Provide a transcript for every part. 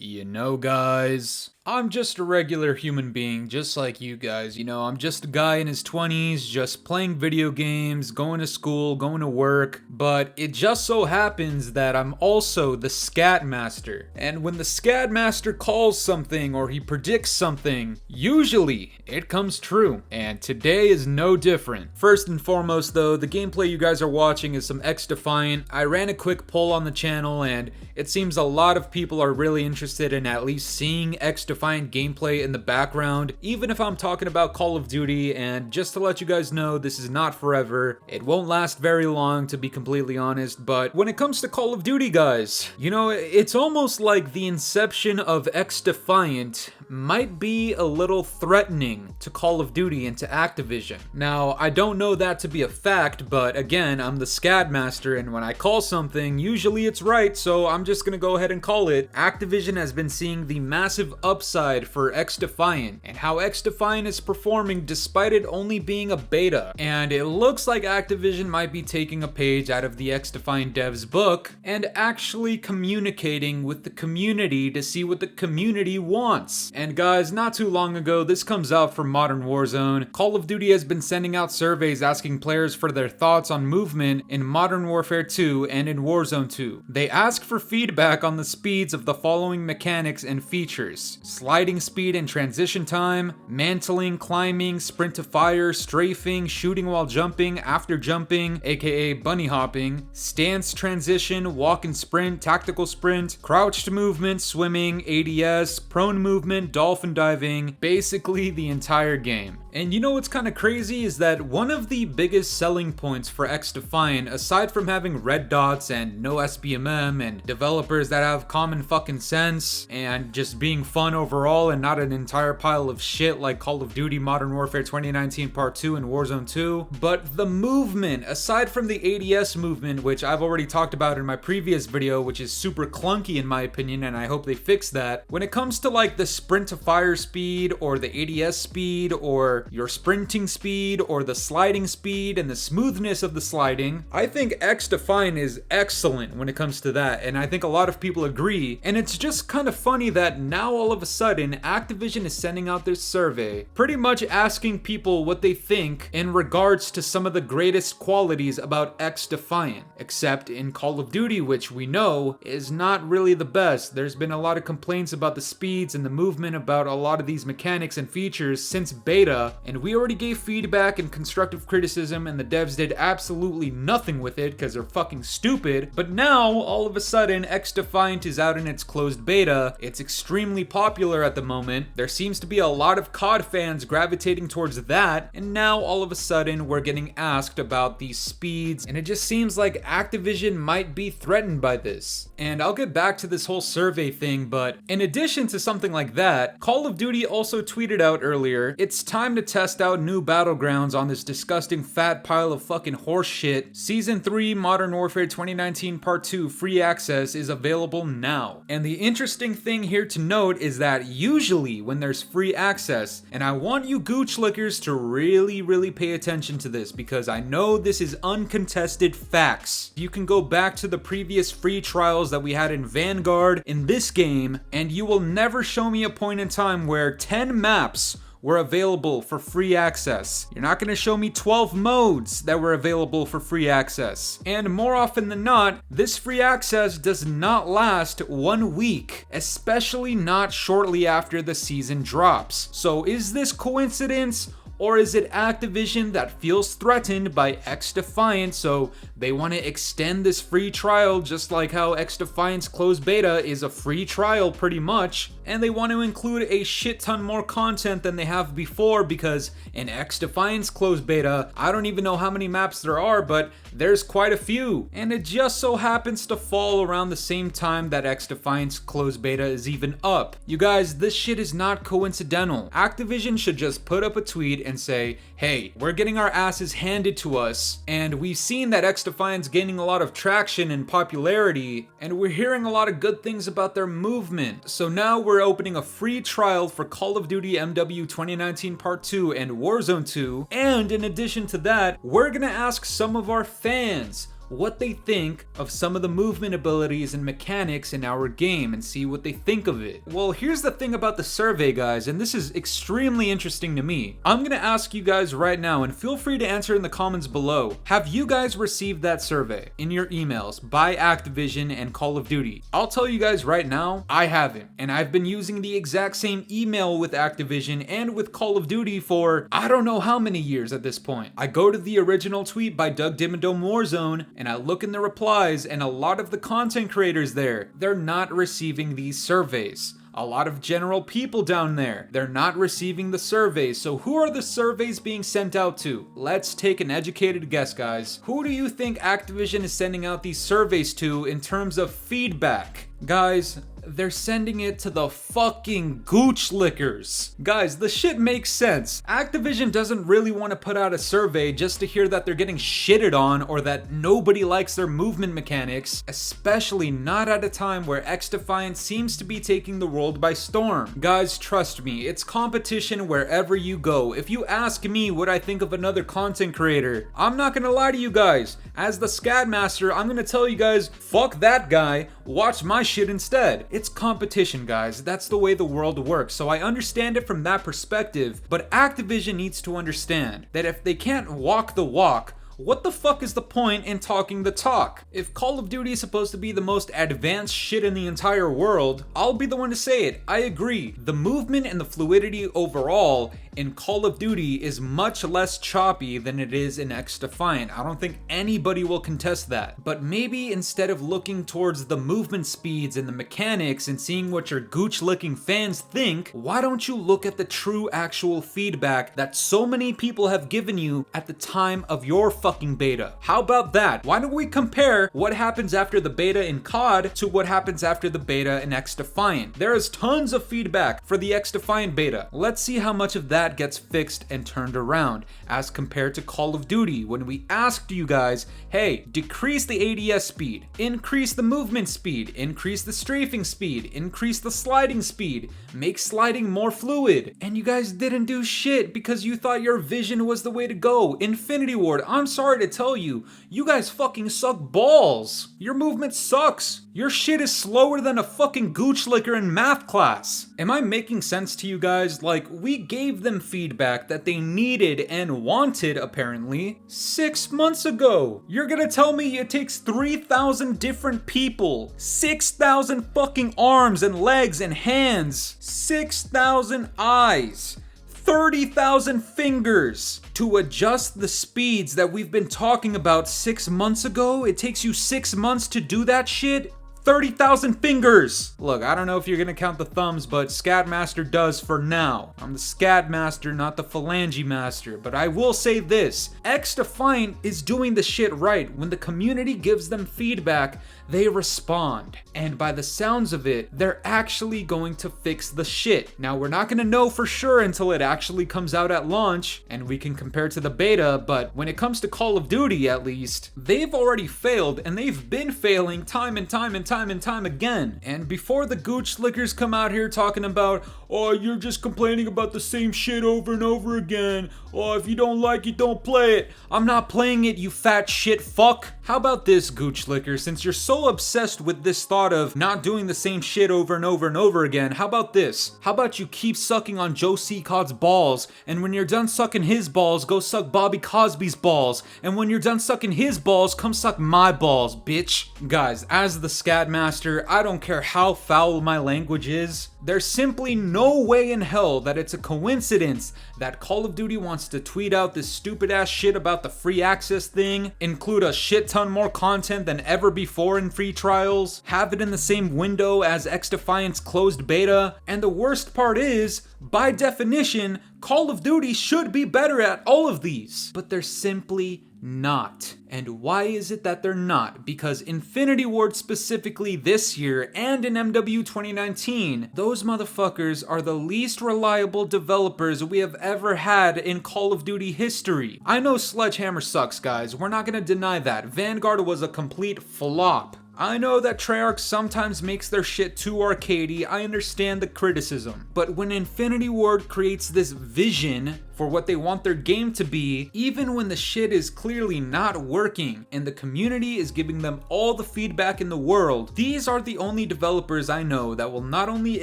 You know, guys, I'm just a regular human being, just like you guys. I'm just a guy in his 20s, just playing video games, going to school, going to work. But it just so happens that I'm also the scat master. And when the scat master calls something or he predicts something, usually it comes true. And today is no different. First and foremost, though, the gameplay you guys are watching is some XDefiant. I ran a quick poll on the channel, and it seems a lot of people are really interested in at least seeing XDefiant gameplay in the background, even if I'm talking about Call of Duty. And just to let you guys know, this is not forever. It won't last very long, to be completely honest, but when it comes to Call of Duty, guys, it's almost like the inception of XDefiant might be a little threatening to Call of Duty and to Activision. Now, I don't know that to be a fact, but again, I'm the SCAD master, and when I call something, usually it's right, so I'm just gonna go ahead and call it. Activision has been seeing the massive upside for XDefiant, and how XDefiant is performing despite it only being a beta. And it looks like Activision might be taking a page out of the XDefiant devs book and actually communicating with the community to see what the community wants. And guys, not too long ago, this comes out from Modern Warzone. Call of Duty has been sending out surveys asking players for their thoughts on movement in Modern Warfare 2 and in Warzone 2. They ask for feedback on the speeds of the following mechanics and features: sliding speed and transition time, mantling, climbing, sprint to fire, strafing, shooting while jumping, after jumping, aka bunny hopping, stance transition, walk and sprint, tactical sprint, crouched movement, swimming, ADS, prone movement, dolphin diving, basically the entire game. And you know what's kind of crazy is that one of the biggest selling points for XDefiant, aside from having red dots and no SBMM and developers that have common fucking sense and just being fun overall and not an entire pile of shit like Call of Duty Modern Warfare 2019 Part 2 and Warzone 2, but the movement, aside from the ADS movement, which I've already talked about in my previous video, which is super clunky in my opinion, and I hope they fix that. When it comes to like the sprint to fire speed or the ADS speed or your sprinting speed or the sliding speed and the smoothness of the sliding, I think XDefiant is excellent when it comes to that, and I think a lot of people agree. And it's just kind of funny that now all of a sudden Activision is sending out this survey pretty much asking people what they think in regards to some of the greatest qualities about XDefiant, except in Call of Duty, which we know is not really the best. There's been a lot of complaints about the speeds and the movement about a lot of these mechanics and features since beta, and we already gave feedback and constructive criticism, and the devs did absolutely nothing with it because they're fucking stupid. But now, all of a sudden, XDefiant is out in its closed beta. It's extremely popular at the moment. There seems to be a lot of COD fans gravitating towards that, and now all of a sudden we're getting asked about these speeds, and it just seems like Activision might be threatened by this. And I'll get back to this whole survey thing, but in addition to something like that, Call of Duty also tweeted out earlier, "It's time to test out new battlegrounds on this disgusting fat pile of fucking horse shit. Season 3 Modern Warfare 2019 Part 2 free access is available now." And the interesting thing here to note is that usually when there's free access, and I want you gooch lickers to really pay attention to this because I know this is uncontested facts. You can go back to the previous free trials that we had in Vanguard in this game, and you will never show me a point in time where 10 maps were available for free access. You're not gonna show me 12 modes that were available for free access. And more often than not, this free access does not last 1 week, especially not shortly after the season drops. So is this coincidence? Or is it Activision that feels threatened by XDefiant, so they want to extend this free trial just like how XDefiant's closed beta is a free trial pretty much, and they want to include a shit ton more content than they have before, because in XDefiant's closed beta, I don't even know how many maps there are, but there's quite a few. And it just so happens to fall around the same time that XDefiant's closed beta is even up. You guys, this shit is not coincidental. Activision should just put up a tweet and say, hey, we're getting our asses handed to us, and we've seen that XDefiant's gaining a lot of traction and popularity, and we're hearing a lot of good things about their movement. So now we're opening a free trial for Call of Duty MW 2019 Part 2 and Warzone 2, and in addition to that, we're gonna ask some of our fans what they think of some of the movement abilities and mechanics in our game and see what they think of it. Well, here's the thing about the survey, guys, and this is extremely interesting to me. I'm gonna ask you guys right now, and feel free to answer in the comments below. Have you guys received that survey in your emails by Activision and Call of Duty? I'll tell you guys right now, I haven't, and I've been using the exact same email with Activision and with Call of Duty for I don't know how many years at this point. I go to the original tweet by Doug Dimmadome Warzone and I look in the replies, and a lot of the content creators there, they're not receiving these surveys. A lot of general people down there, they're not receiving the surveys. So who are the surveys being sent out to? Let's take an educated guess, guys. Who do you think Activision is sending out these surveys to in terms of feedback? Guys, they're sending it to the fucking gooch lickers. Guys, the shit makes sense. Activision doesn't really want to put out a survey just to hear that they're getting shitted on or that nobody likes their movement mechanics, especially not at a time where XDefiant seems to be taking the world by storm. Guys, trust me, it's competition wherever you go. If you ask me what I think of another content creator, I'm not gonna lie to you guys. As the Scad Master, I'm gonna tell you guys, fuck that guy, watch my shit instead. It's competition, guys. That's the way the world works. So I understand it from that perspective, but Activision needs to understand that if they can't walk the walk, what the fuck is the point in talking the talk? If Call of Duty is supposed to be the most advanced shit in the entire world, I'll be the one to say it. I agree. The movement and the fluidity overall in Call of Duty is much less choppy than it is in XDefiant. I don't think anybody will contest that. But maybe instead of looking towards the movement speeds and the mechanics and seeing what your gooch-licking fans think, why don't you look at the true actual feedback that so many people have given you at the time of your fucking beta? How about that? Why don't we compare what happens after the beta in COD to what happens after the beta in XDefiant? There is tons of feedback for the XDefiant beta. Let's see how much of that gets fixed and turned around as compared to Call of Duty when we asked you guys, hey, decrease the ADS speed, increase the movement speed, increase the strafing speed, increase the sliding speed, make sliding more fluid. And you guys didn't do shit because you thought your vision was the way to go. Infinity Ward, I'm sorry to tell you, you guys fucking suck balls. Your movement sucks. Your shit is slower than a fucking gooch licker in math class. Am I making sense to you guys? Like, we gave them feedback that they needed and wanted, apparently, 6 months ago. You're gonna tell me it takes 3,000 different people, 6,000 fucking arms and legs and hands, 6,000 eyes, 30,000 fingers to adjust the speeds that we've been talking about 6 months ago? It takes you 6 months to do that shit? 30,000 fingers! Look, I don't know if you're gonna count the thumbs, but Scad Master does for now. I'm the Scad Master, not the Phalange Master, but I will say this. XDefiant is doing the shit right. When the community gives them feedback, they respond. And by the sounds of it, they're actually going to fix the shit. Now, we're not gonna know for sure until it actually comes out at launch, and we can compare to the beta, but when it comes to Call of Duty, at least, they've already failed, and they've been failing time and time again. And before the gooch slickers come out here talking about, oh, you're just complaining about the same shit over and over again. Oh, if you don't like it, don't play it. I'm not playing it, you fat shit fuck. How about this, gooch slicker? Since you're so obsessed with this thought of not doing the same shit over and over and over again, how about this? How about you keep sucking on Joe Seacod's balls, and when you're done sucking his balls, go suck Bobby Cosby's balls, and when you're done sucking his balls, come suck my balls, bitch. Guys, as the Scad Master, I don't care how foul my language is, there's simply no way in hell that it's a coincidence that Call of Duty wants to tweet out this stupid ass shit about the free access thing, include a shit ton more content than ever before in free trials, have it in the same window as XDefiant's closed beta, and the worst part is, by definition, Call of Duty should be better at all of these, but they're simply not. And why is it that they're not? Because Infinity Ward specifically this year and in MW 2019, those motherfuckers are the least reliable developers we have ever had in Call of Duty history. I know Sledgehammer sucks, guys. We're not gonna deny that. Vanguard was a complete flop. I know that Treyarch sometimes makes their shit too arcadey, I understand the criticism, but when Infinity Ward creates this vision for what they want their game to be, even when the shit is clearly not working and the community is giving them all the feedback in the world, these are the only developers I know that will not only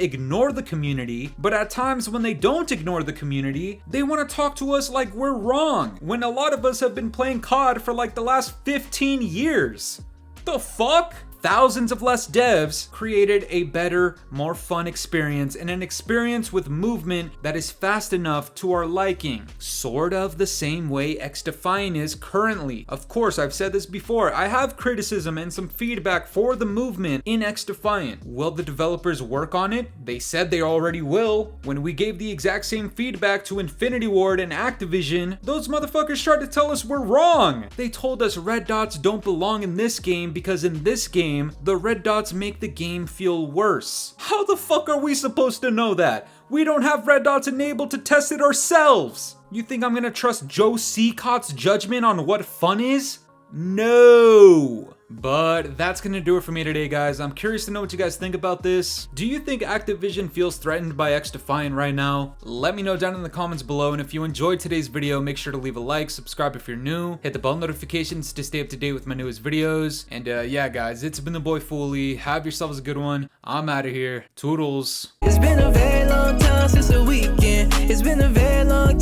ignore the community, but at times when they don't ignore the community, they want to talk to us like we're wrong, when a lot of us have been playing COD for like the last 15 years. The fuck? Thousands of less devs created a better, more fun experience, and an experience with movement that is fast enough to our liking. Sort of the same way XDefiant is currently. Of course, I've said this before, I have criticism and some feedback for the movement in XDefiant. Will the developers work on it? They said they already will. When we gave the exact same feedback to Infinity Ward and Activision, those motherfuckers tried to tell us we're wrong. They told us red dots don't belong in this game because in this game, the red dots make the game feel worse. How the fuck are we supposed to know that? We don't have red dots enabled to test it ourselves. You think I'm gonna trust Joe Seacott's judgment on what fun is? No. But that's gonna do it for me today, guys. I'm curious to know what you guys think about this. Do you think Activision feels threatened by XDefiant right now? Let me know down in the comments below, and if you enjoyed today's video, make sure to leave a like, subscribe if you're new, hit the bell notifications to stay up to date with my newest videos, and yeah guys, it's been the boy Fooly. Have yourselves a good one. I'm out of here. Toodles. It's been a very long time since the weekend. It's been a very long